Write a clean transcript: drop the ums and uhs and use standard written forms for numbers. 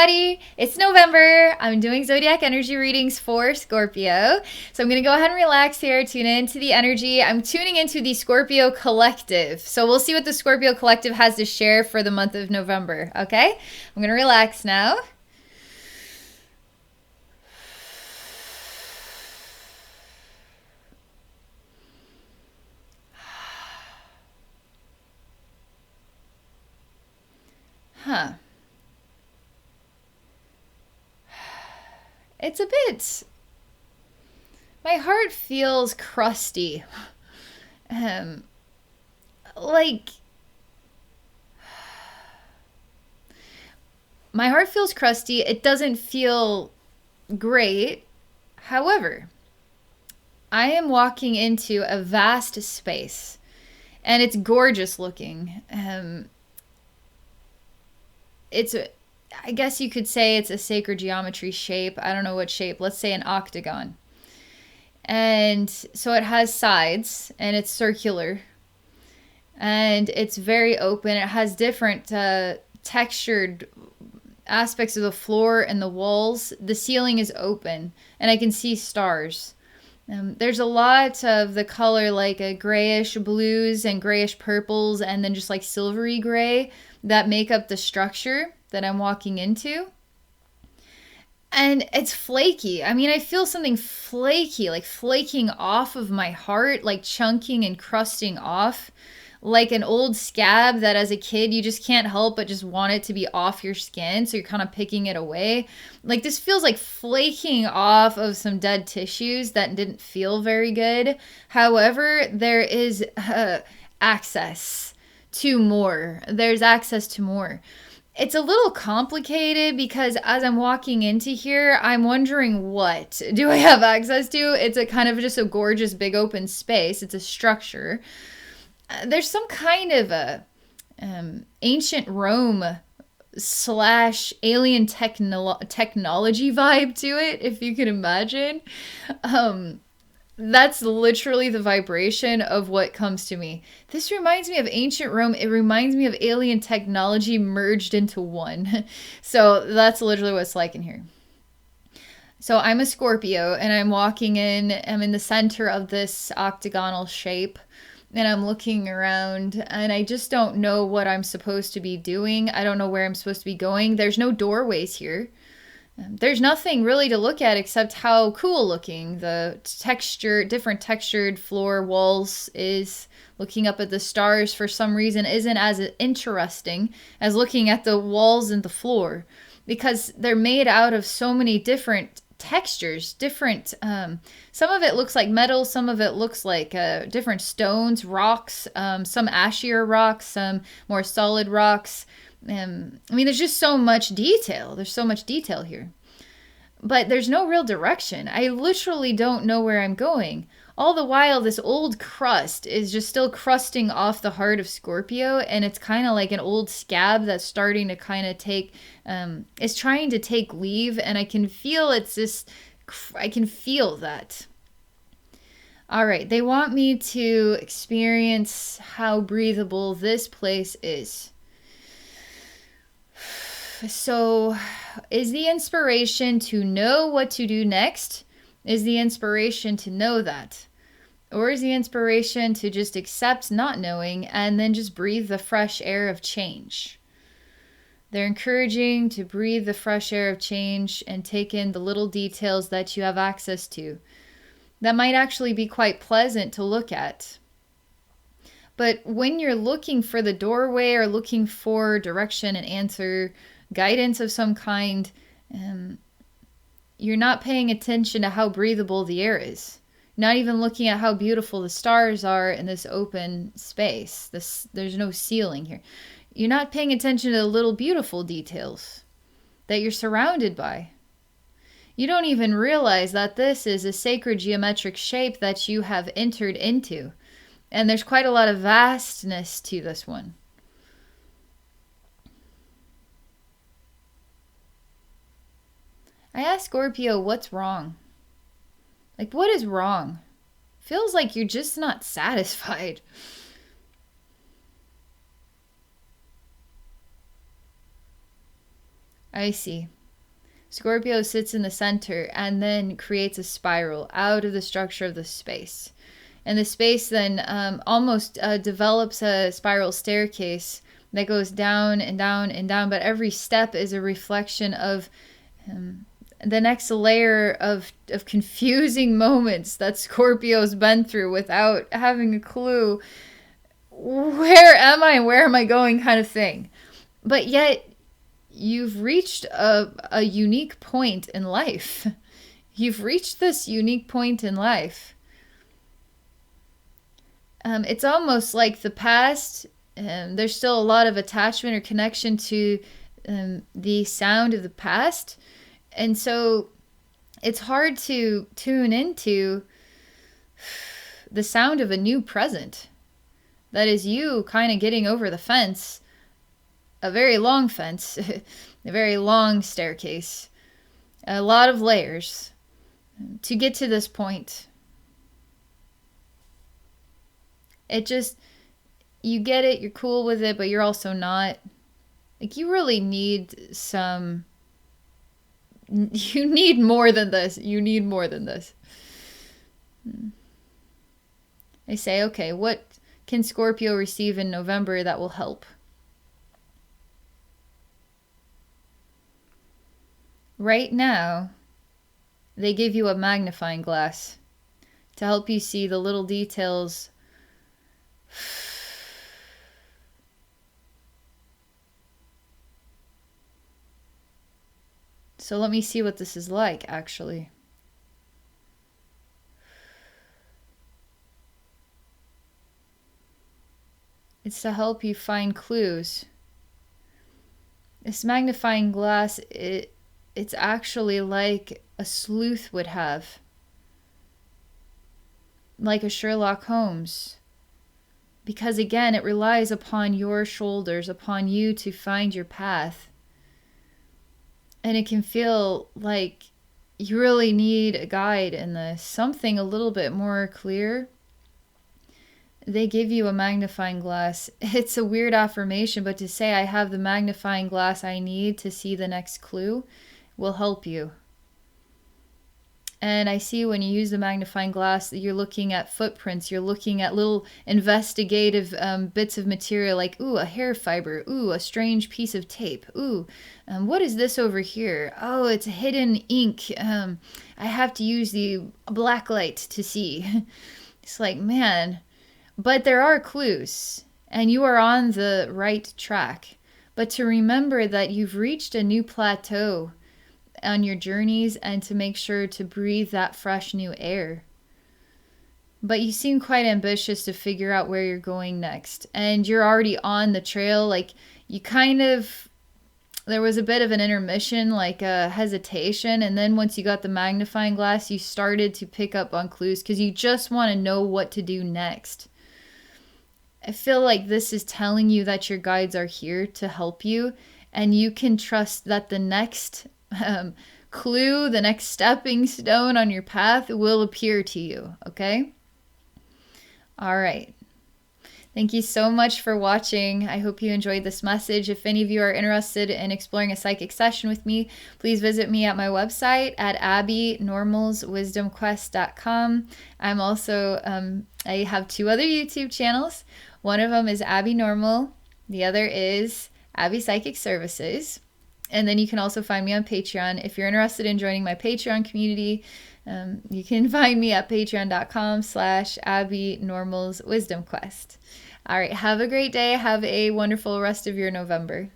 everybody. It's November. I'm doing Zodiac energy readings for Scorpio. So I'm going to go ahead and relax here, tune into the energy. I'm tuning into the Scorpio collective. So we'll see what the Scorpio collective has to share for the month of November, okay? I'm going to relax now. Huh. It's a bit... My heart feels crusty. Like... My heart feels crusty. It doesn't feel great. However, I am walking into a vast space. And it's gorgeous looking. I guess you could say it's a sacred geometry shape. I don't know what shape. Let's say an octagon. And so it has sides and it's circular. And it's very open. It has different textured aspects of the floor and the walls. The ceiling is open and I can see stars. There's a lot of the color like a grayish blues and grayish purples and then just like silvery gray that make up the structure that I'm walking into. And it's flaky. I mean, I feel something flaky, like flaking off of my heart, like chunking and crusting off, like an old scab that as a kid you just can't help but just want it to be off your skin, so you're kind of picking it away. Like this feels like flaking off of some dead tissues that didn't feel very good. However, there is access to more. There's access to more. It's a little complicated because as I'm walking into here, I'm wondering what do I have access to? It's a kind of just a gorgeous big open space. It's a structure. There's some kind of a ancient Rome / alien technology vibe to it, if you can imagine. That's literally the vibration of what comes to me. This reminds me of ancient Rome. It reminds me of alien technology merged into one. So that's literally what it's like in here. So I'm a Scorpio and I'm walking in. I'm in the center of this octagonal shape. And I'm looking around and I just don't know what I'm supposed to be doing. I don't know where I'm supposed to be going. There's no doorways here. There's nothing really to look at except how cool looking the texture, different textured floor walls is. Looking up at the stars for some reason isn't as interesting as looking at the walls and the floor because they're made out of so many different textures, different, some of it looks like metal, some of it looks like different stones, rocks, some ashier rocks, some more solid rocks. I mean, there's just so much detail. There's so much detail here. But there's no real direction. I literally don't know where I'm going. All the while, this old crust is just still crusting off the heart of Scorpio, and it's kind of like an old scab that's starting to kind of take, it's trying to take leave, and I can feel it's just, I can feel that. All right, they want me to experience how breathable this place is. So, is the inspiration to know what to do next? Is the inspiration to know that? Or is the inspiration to just accept not knowing and then just breathe the fresh air of change? They're encouraging to breathe the fresh air of change and take in the little details that you have access to. That might actually be quite pleasant to look at. But when you're looking for the doorway or looking for direction and answer, guidance of some kind, you're not paying attention to how breathable the air is. Not even looking at how beautiful the stars are in this open space. There's no ceiling here. You're not paying attention to the little beautiful details that you're surrounded by. You don't even realize that this is a sacred geometric shape that you have entered into. And there's quite a lot of vastness to this one. I asked Scorpio, what's wrong? Like, what is wrong? Feels like you're just not satisfied. I see. Scorpio sits in the center and then creates a spiral out of the structure of the space. And the space then almost develops a spiral staircase that goes down and down and down, but every step is a reflection of the next layer of confusing moments that Scorpio's been through without having a clue, where am I, where am I going, kind of thing. But yet, you've reached a unique point in life. You've reached this unique point in life. It's almost like the past, there's still a lot of attachment or connection to the sound of the past. And so it's hard to tune into the sound of a new present. That is you kind of getting over the fence, a very long fence, a very long staircase, a lot of layers to get to this point. It just, you get it, you're cool with it, but you're also not. Like, you really need some, you need more than this. You need more than this. They say, okay, what can Scorpio receive in November that will help? Right now, they give you a magnifying glass to help you see the little details. So let me see what this is like, actually. It's to help you find clues. This magnifying glass, it's actually like a sleuth would have. Like a Sherlock Holmes. Because again, it relies upon your shoulders, upon you to find your path. And it can feel like you really need a guide in this. Something a little bit more clear. They give you a magnifying glass. It's a weird affirmation, but to say I have the magnifying glass I need to see the next clue will help you. And I see when you use the magnifying glass that you're looking at footprints, you're looking at little investigative bits of material like, ooh, a hair fiber, ooh, a strange piece of tape, ooh, what is this over here? Oh, it's hidden ink. I have to use the black light to see. It's like, man, but there are clues and you are on the right track. But to remember that you've reached a new plateau on your journeys and to make sure to breathe that fresh new air. But you seem quite ambitious to figure out where you're going next. And you're already on the trail. Like, you kind of, there was a bit of an intermission, like a hesitation. And then once you got the magnifying glass, you started to pick up on clues because you just want to know what to do next. I feel like this is telling you that your guides are here to help you. And you can trust that the next clue, the next stepping stone on your path will appear to you, okay? All right. Thank you so much for watching. I hope you enjoyed this message. If any of you are interested in exploring a psychic session with me, please visit me at my website at abbeynormalswisdomquest.com. I'm also, I have 2 other YouTube channels. One of them is Abbey Normal. The other is Abbey Psychic Services. And then you can also find me on Patreon. If you're interested in joining my Patreon community, you can find me at patreon.com/abbeynormalswisdomquest. All right, have a great day. Have a wonderful rest of your November.